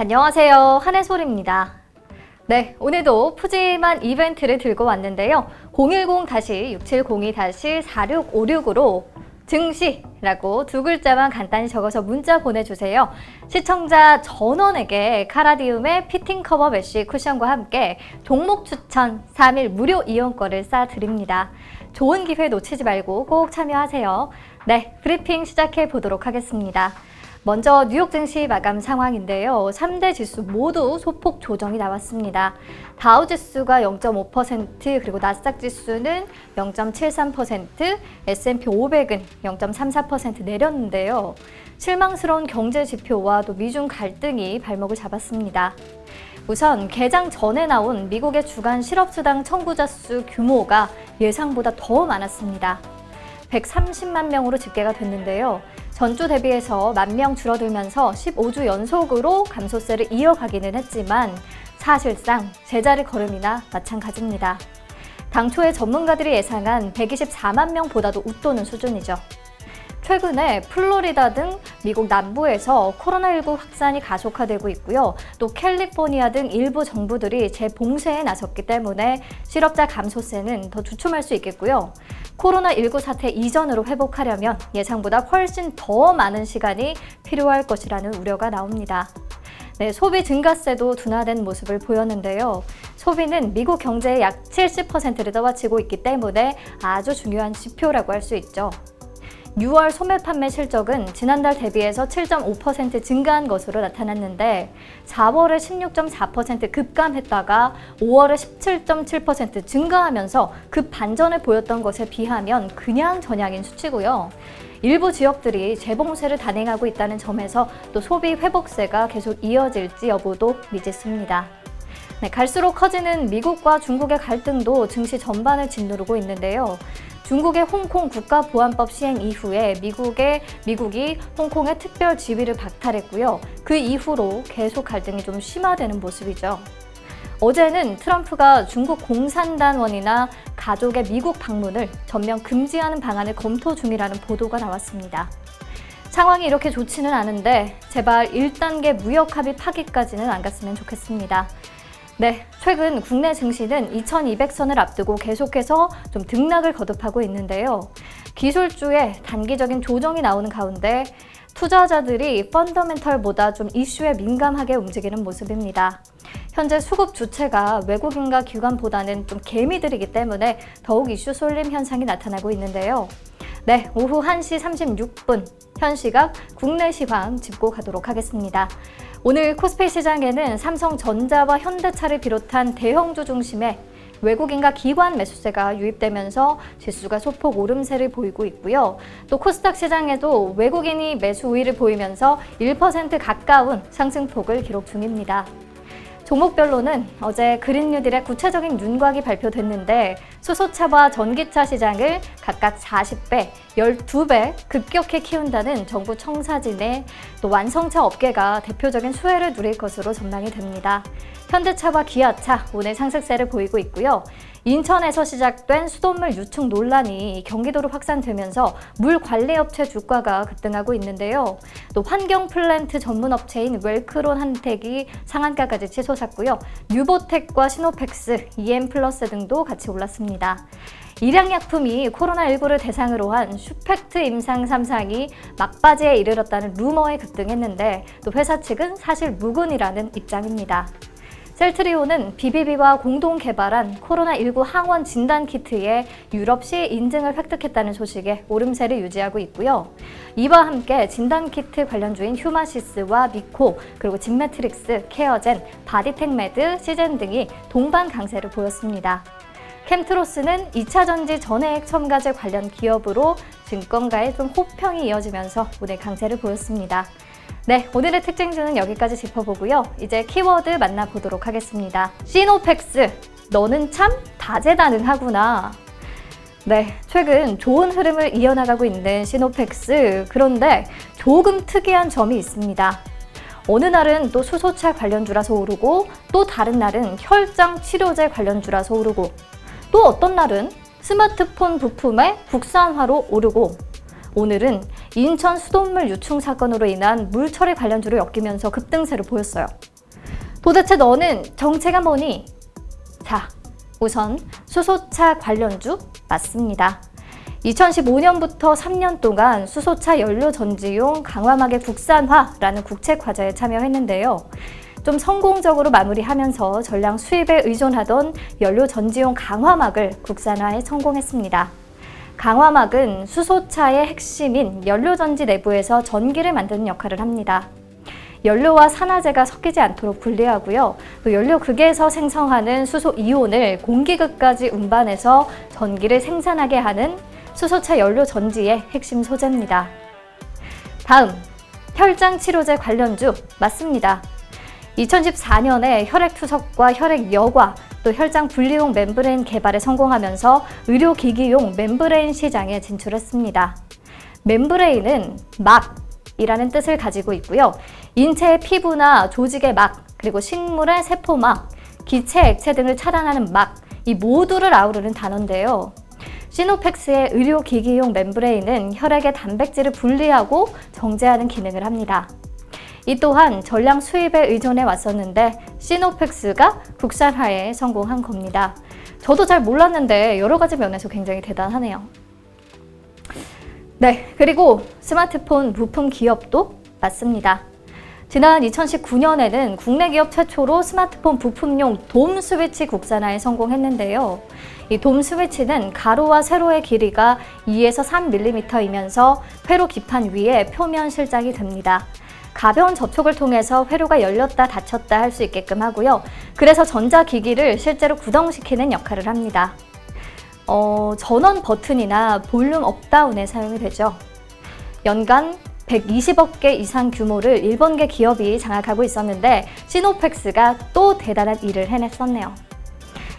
안녕하세요. 한혜솔입니다. 네, 오늘도 푸짐한 이벤트를 들고 왔는데요. 010-6702-4656으로 증시라고 두 글자만 간단히 적어서 문자 보내주세요. 시청자 전원에게 카라디움의 피팅 커버 메쉬 쿠션과 함께 종목 추천 3일 무료 이용권을 쏴드립니다. 좋은 기회 놓치지 말고 꼭 참여하세요. 네, 브리핑 시작해 보도록 하겠습니다. 먼저 뉴욕 증시 마감 상황인데요. 3대 지수 모두 소폭 조정이 나왔습니다. 다우 지수가 0.5%, 그리고 나스닥 지수는 0.73%, S&P 500은 0.34% 내렸는데요. 실망스러운 경제 지표와 또 미중 갈등이 발목을 잡았습니다. 우선 개장 전에 나온 미국의 주간 실업수당 청구자 수 규모가 예상보다 더 많았습니다. 130만 명으로 집계가 됐는데요. 전주 대비해서 10,000명 줄어들면서 15주 연속으로 감소세를 이어가기는 했지만 사실상 제자리 걸음이나 마찬가지입니다. 당초에 전문가들이 예상한 124만 명보다도 웃도는 수준이죠. 최근에 플로리다 등 미국 남부에서 코로나19 확산이 가속화되고 있고요. 또 캘리포니아 등 일부 정부들이 재봉쇄에 나섰기 때문에 실업자 감소세는 더 주춤할 수 있겠고요. 코로나19 사태 이전으로 회복하려면 예상보다 훨씬 더 많은 시간이 필요할 것이라는 우려가 나옵니다. 네, 소비 증가세도 둔화된 모습을 보였는데요. 소비는 미국 경제의 약 70%를 떠받치고 있기 때문에 아주 중요한 지표라고 할 수 있죠. 6월 소매 판매 실적은 지난달 대비해서 7.5% 증가한 것으로 나타났는데 4월에 16.4% 급감했다가 5월에 17.7% 증가하면서 급 반전을 보였던 것에 비하면 그냥 전향인 수치고요. 일부 지역들이 재봉쇄를 단행하고 있다는 점에서 또 소비 회복세가 계속 이어질지 여부도 미지수입니다. 네, 갈수록 커지는 미국과 중국의 갈등도 증시 전반을 짓누르고 있는데요. 중국의 홍콩 국가보안법 시행 이후에 미국이 홍콩의 특별 지위를 박탈했고요. 그 이후로 계속 갈등이 좀 심화되는 모습이죠. 어제는 트럼프가 중국 공산당원이나 가족의 미국 방문을 전면 금지하는 방안을 검토 중이라는 보도가 나왔습니다. 상황이 이렇게 좋지는 않은데 제발 1단계 무역 합의 파기까지는 안 갔으면 좋겠습니다. 네, 최근 국내 증시는 2200선을 앞두고 계속해서 좀 등락을 거듭하고 있는데요. 기술주에 단기적인 조정이 나오는 가운데 투자자들이 펀더멘털보다 좀 이슈에 민감하게 움직이는 모습입니다. 현재 수급 주체가 외국인과 기관보다는 좀 개미들이기 때문에 더욱 이슈 쏠림 현상이 나타나고 있는데요. 네, 오후 1시 36분 현 시각 국내 시황 짚고 가도록 하겠습니다. 오늘 코스피 시장에는 삼성전자와 현대차를 비롯한 대형주 중심의 외국인과 기관 매수세가 유입되면서 지수가 소폭 오름세를 보이고 있고요. 또 코스닥 시장에도 외국인이 매수 우위를 보이면서 1% 가까운 상승폭을 기록 중입니다. 종목별로는 어제 그린뉴딜의 구체적인 윤곽이 발표됐는데 수소차와 전기차 시장을 각각 40배, 12배 급격히 키운다는 정부 청사진의 또 완성차 업계가 대표적인 수혜를 누릴 것으로 전망이 됩니다. 현대차와 기아차 오늘 상승세를 보이고 있고요. 인천에서 시작된 수돗물 유축 논란이 경기도로 확산되면서 물관리업체 주가가 급등하고 있는데요. 또 환경 플랜트 전문 업체인 웰크론 한택이 상한가까지 치솟았고요. 뉴보텍과 시노펙스, EM플러스 등도 같이 올랐습니다. 일양약품이 코로나19를 대상으로 한 슈펙트 임상 3상이 막바지에 이르렀다는 루머에 급등했는데 또 회사 측은 사실 무근이라는 입장입니다. 셀트리온은 BBB와 공동 개발한 코로나19 항원 진단키트의 유럽시 인증을 획득했다는 소식에 오름세를 유지하고 있고요. 이와 함께 진단키트 관련주인 휴마시스와 미코, 그리고 진매트릭스, 케어젠, 바디텍메드, 시젠 등이 동반 강세를 보였습니다. 캠트로스는 2차 전지 전해액 첨가제 관련 기업으로 증권가의 좀 호평이 이어지면서 오늘 강세를 보였습니다. 네, 오늘의 특징주는 여기까지 짚어보고요. 이제 키워드 만나보도록 하겠습니다. 시노펙스, 너는 참 다재다능하구나. 네, 최근 좋은 흐름을 이어나가고 있는 시노펙스. 그런데 조금 특이한 점이 있습니다. 어느 날은 또 수소차 관련주라서 오르고 또 다른 날은 혈장 치료제 관련주라서 오르고 또 어떤 날은 스마트폰 부품의 국산화로 오르고 오늘은 인천 수돗물 유충 사건으로 인한 물 처리 관련주로 엮이면서 급등세를 보였어요. 도대체 너는 정체가 뭐니? 자, 우선 수소차 관련주 맞습니다. 2015년부터 3년 동안 수소차 연료 전지용 강화막의 국산화라는 국책 과제에 참여했는데요. 좀 성공적으로 마무리하면서 전량 수입에 의존하던 연료 전지용 강화막을 국산화에 성공했습니다. 강화막은 수소차의 핵심인 연료 전지 내부에서 전기를 만드는 역할을 합니다. 연료와 산화제가 섞이지 않도록 분리하고요. 또 연료극에서 생성하는 수소 이온을 공기극까지 운반해서 전기를 생산하게 하는 수소차 연료 전지의 핵심 소재입니다. 다음, 혈장 치료제 관련주 맞습니다. 2014년에 혈액투석과 혈액여과, 또 혈장 분리용 멤브레인 개발에 성공하면서 의료기기용 멤브레인 시장에 진출했습니다. 멤브레인은 막이라는 뜻을 가지고 있고요. 인체의 피부나 조직의 막, 그리고 식물의 세포막, 기체, 액체 등을 차단하는 막, 이 모두를 아우르는 단어인데요. 시노펙스의 의료기기용 멤브레인은 혈액의 단백질을 분리하고 정제하는 기능을 합니다. 이 또한 전량 수입에 의존해 왔었는데 시노펙스가 국산화에 성공한 겁니다. 저도 잘 몰랐는데 여러 가지 면에서 굉장히 대단하네요. 네, 그리고 스마트폰 부품 기업도 맞습니다. 지난 2019년에는 국내 기업 최초로 스마트폰 부품용 돔 스위치 국산화에 성공했는데요. 이 돔 스위치는 가로와 세로의 길이가 2에서 3mm이면서 회로 기판 위에 표면 실장이 됩니다. 가벼운 접촉을 통해서 회로가 열렸다 닫혔다 할 수 있게끔 하고요. 그래서 전자기기를 실제로 구동시키는 역할을 합니다. 전원 버튼이나 볼륨 업다운에 사용이 되죠. 연간 120억 개 이상 규모를 일본계 기업이 장악하고 있었는데 시노펙스가 또 대단한 일을 해냈었네요.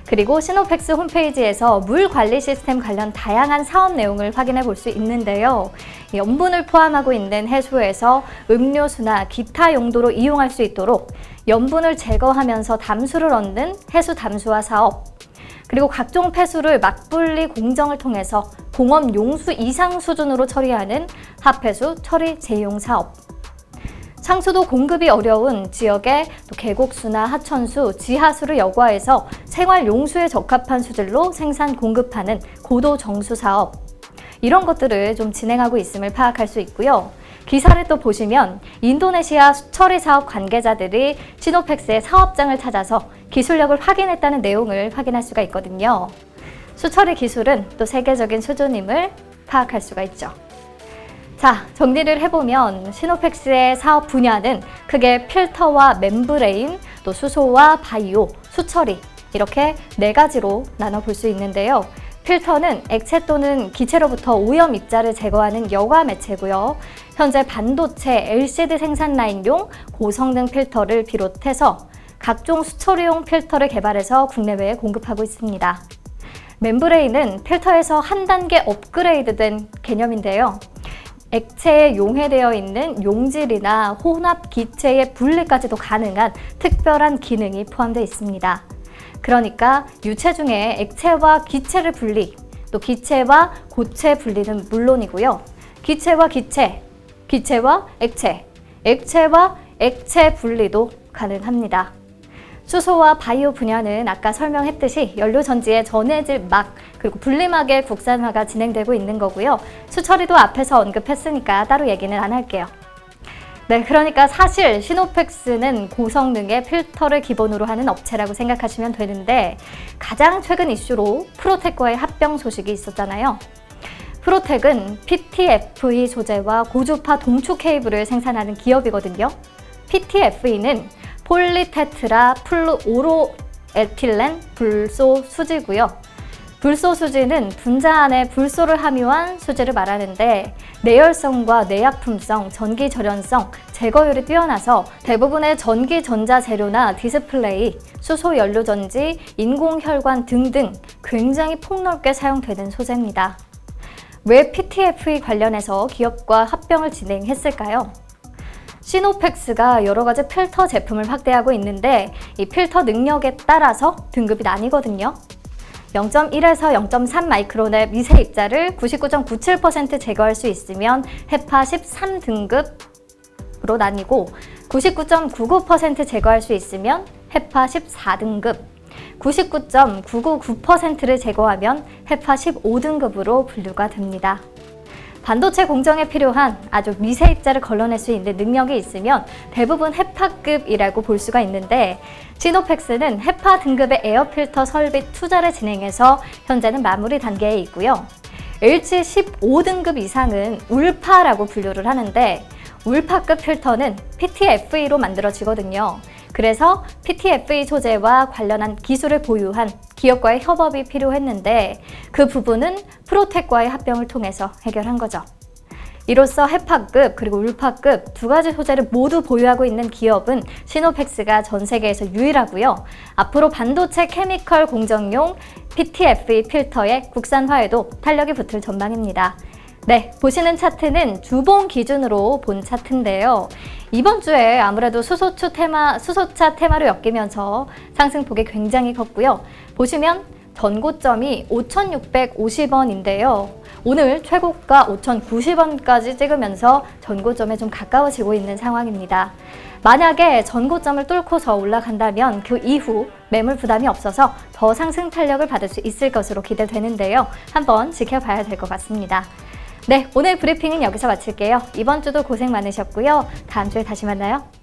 그리고 시노펙스 홈페이지에서 물 관리 시스템 관련 다양한 사업 내용을 확인해 볼 수 있는데요. 염분을 포함하고 있는 해수에서 음료수나 기타 용도로 이용할 수 있도록 염분을 제거하면서 담수를 얻는 해수 담수화 사업, 그리고 각종 폐수를 막분리 공정을 통해서 공업 용수 이상 수준으로 처리하는 합폐수 처리 재용 사업, 상수도 공급이 어려운 지역에 또 계곡수나 하천수, 지하수를 여과해서 생활 용수에 적합한 수질로 생산 공급하는 고도 정수 사업, 이런 것들을 좀 진행하고 있음을 파악할 수 있고요. 기사를 또 보시면 인도네시아 수처리 사업 관계자들이 시노펙스의 사업장을 찾아서 기술력을 확인했다는 내용을 확인할 수가 있거든요. 수처리 기술은 또 세계적인 수준임을 파악할 수가 있죠. 자, 정리를 해보면 시노펙스의 사업 분야는 크게 필터와 멤브레인, 또 수소와 바이오, 수처리, 이렇게 4가지로 나눠볼 수 있는데요. 필터는 액체 또는 기체로부터 오염 입자를 제거하는 여과 매체고요. 현재 반도체, LCD 생산 라인용 고성능 필터를 비롯해서 각종 수처리용 필터를 개발해서 국내외에 공급하고 있습니다. 멤브레인은 필터에서 한 단계 업그레이드된 개념인데요. 액체에 용해되어 있는 용질이나 혼합 기체의 분리까지도 가능한 특별한 기능이 포함되어 있습니다. 그러니까 유체 중에 액체와 기체를 분리, 또 기체와 고체 분리는 물론이고요. 기체와 기체, 기체와 액체, 액체와 액체 분리도 가능합니다. 수소와 바이오 분야는 아까 설명했듯이 연료전지의 전해질 막, 그리고 분리막의 국산화가 진행되고 있는 거고요. 수처리도 앞에서 언급했으니까 따로 얘기는 안 할게요. 네, 그러니까 사실 시노펙스는 고성능의 필터를 기본으로 하는 업체라고 생각하시면 되는데, 가장 최근 이슈로 프로텍과의 합병 소식이 있었잖아요. 프로텍은 PTFE 소재와 고주파 동축 케이블을 생산하는 기업이거든요. PTFE는 폴리테트라 플루오로에틸렌 불소 수지고요. 불소 수지는 분자 안에 불소를 함유한 수지를 말하는데, 내열성과 내약품성, 전기 절연성, 제거율이 뛰어나서 대부분의 전기 전자 재료나 디스플레이, 수소 연료 전지, 인공혈관 등등 굉장히 폭넓게 사용되는 소재입니다. 왜 PTFE 관련해서 기업과 합병을 진행했을까요? 시노펙스가 여러 가지 필터 제품을 확대하고 있는데, 이 필터 능력에 따라서 등급이 나뉘거든요. 0.1에서 0.3 마이크론의 미세 입자를 99.97% 제거할 수 있으면 헤파 13등급으로 나뉘고 99.99% 제거할 수 있으면 헤파 14등급, 99.999%를 제거하면 헤파 15등급으로 분류가 됩니다. 반도체 공정에 필요한 아주 미세 입자를 걸러낼 수 있는 능력이 있으면 대부분 헤파급이라고 볼 수가 있는데, 시노펙스는 헤파 등급의 에어필터 설비 투자를 진행해서 현재는 마무리 단계에 있고요. H 15등급 이상은 울파라고 분류를 하는데, 울파급 필터는 PTFE로 만들어지거든요. 그래서 PTFE 소재와 관련한 기술을 보유한 기업과의 협업이 필요했는데, 그 부분은 프로텍과의 합병을 통해서 해결한 거죠. 이로써 헤파급 그리고 울파급 두 가지 소재를 모두 보유하고 있는 기업은 시노펙스가 전 세계에서 유일하고요. 앞으로 반도체 케미컬 공정용 PTFE 필터의 국산화에도 탄력이 붙을 전망입니다. 네, 보시는 차트는 주봉 기준으로 본 차트인데요. 이번 주에 아무래도 수소차 테마로 엮이면서 상승폭이 굉장히 컸고요. 보시면 전고점이 5,650원인데요. 오늘 최고가 5,090원까지 찍으면서 전고점에 좀 가까워지고 있는 상황입니다. 만약에 전고점을 뚫고서 올라간다면 그 이후 매물 부담이 없어서 더 상승 탄력을 받을 수 있을 것으로 기대되는데요. 한번 지켜봐야 될 것 같습니다. 네, 오늘 브리핑은 여기서 마칠게요. 이번 주도 고생 많으셨고요. 다음 주에 다시 만나요.